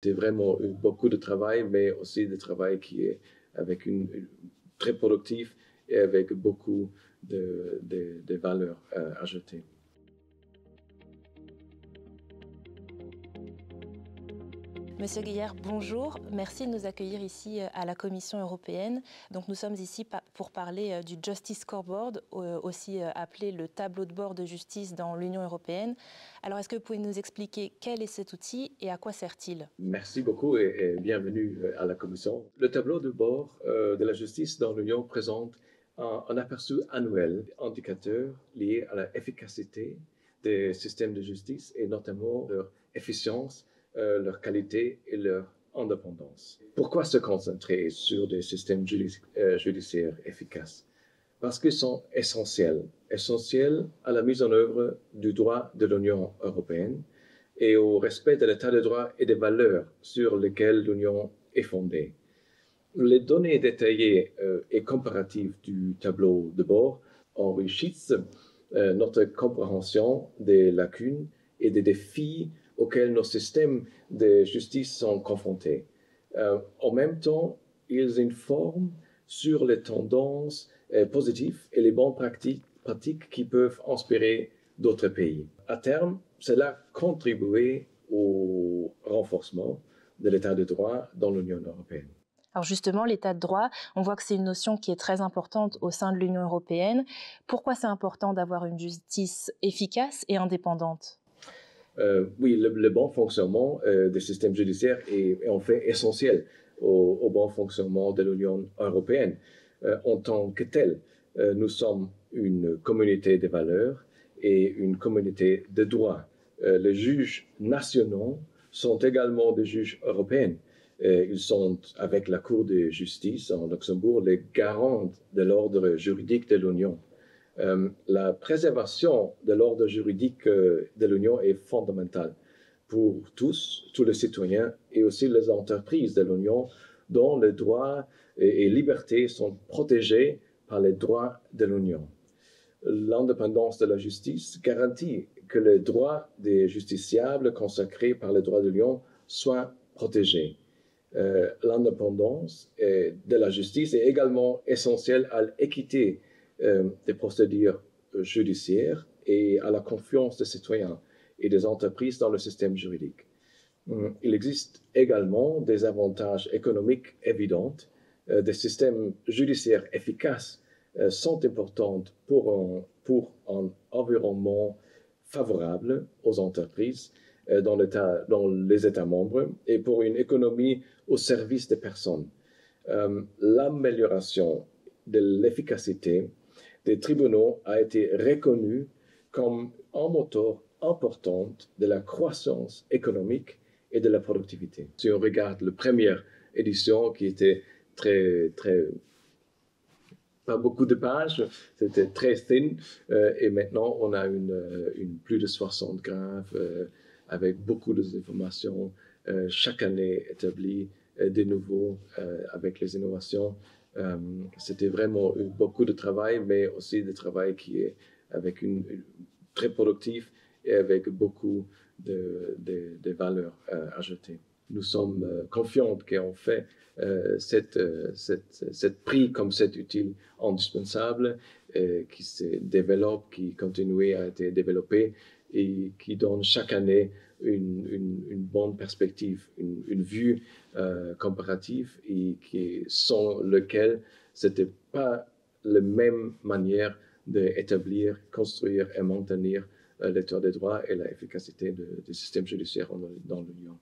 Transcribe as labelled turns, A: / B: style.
A: C'est vraiment beaucoup de travail, mais aussi de travail qui est avec très productif et avec beaucoup de valeurs ajoutées.
B: Monsieur Guillère, bonjour. Merci de nous accueillir ici à la Commission européenne. Donc, nous sommes ici pour parler du Justice Scoreboard, aussi appelé le tableau de bord de justice dans l'Union européenne. Alors, est-ce que vous pouvez nous expliquer quel est cet outil et à quoi sert-il?
A: Merci beaucoup et bienvenue à la Commission. Le tableau de bord de la justice dans l'Union présente un aperçu annuel d'indicateurs liés à l'efficacité des systèmes de justice et notamment leur efficience, leur qualité et leur indépendance. Pourquoi se concentrer sur des systèmes judiciaires efficaces? Parce qu'ils sont essentiels à la mise en œuvre du droit de l'Union européenne et au respect de l'état de droit et des valeurs sur lesquelles l'Union est fondée. Les données détaillées et comparatives du tableau de bord enrichissent notre compréhension des lacunes et des défis auxquels nos systèmes de justice sont confrontés. En même temps, ils informent sur les tendances positives et les bonnes pratiques qui peuvent inspirer d'autres pays. À terme, cela contribuer au renforcement de l'état de droit dans l'Union européenne.
B: Alors justement, l'état de droit, on voit que c'est une notion qui est très importante au sein de l'Union européenne. Pourquoi c'est important d'avoir une justice efficace et indépendante?
A: Oui, le bon fonctionnement des systèmes judiciaires est en fait essentiel au bon fonctionnement de l'Union européenne. En tant que tel, nous sommes une communauté de valeurs et une communauté de droits. Les juges nationaux sont également des juges européens. Ils sont, avec la Cour de justice en Luxembourg, les garants de l'ordre juridique de l'Union. La préservation de l'ordre juridique de l'Union est fondamentale pour tous les citoyens et aussi les entreprises de l'Union dont les droits et libertés sont protégés par les droits de l'Union. L'indépendance de la justice garantit que les droits des justiciables consacrés par les droits de l'Union soient protégés. L'indépendance de la justice est également essentielle à l'équité des procédures judiciaires et à la confiance des citoyens et des entreprises dans le système juridique. Il existe également des avantages économiques évidents. Des systèmes judiciaires efficaces sont importants pour un environnement favorable aux entreprises dans les États membres et pour une économie au service des personnes. L'amélioration de l'efficacité des tribunaux a été reconnue comme un moteur important de la croissance économique et de la productivité. Si on regarde la première édition qui était pas beaucoup de pages, c'était très thin, et maintenant on a plus de 60 graphes avec beaucoup d'informations chaque année établies de nouveau avec les innovations. C'était vraiment beaucoup de travail, mais aussi de travail qui est avec très productif et avec beaucoup de valeurs ajoutées. Nous sommes confiants qu'on fait cette prix comme cet outil indispensable qui se développe, qui continue à être développé et qui donne chaque année une bonne perspective, une vue comparative et sans lequel ce n'était pas la même manière d'établir, construire et maintenir l'état de droit et l'efficacité du système judiciaire dans l'Union.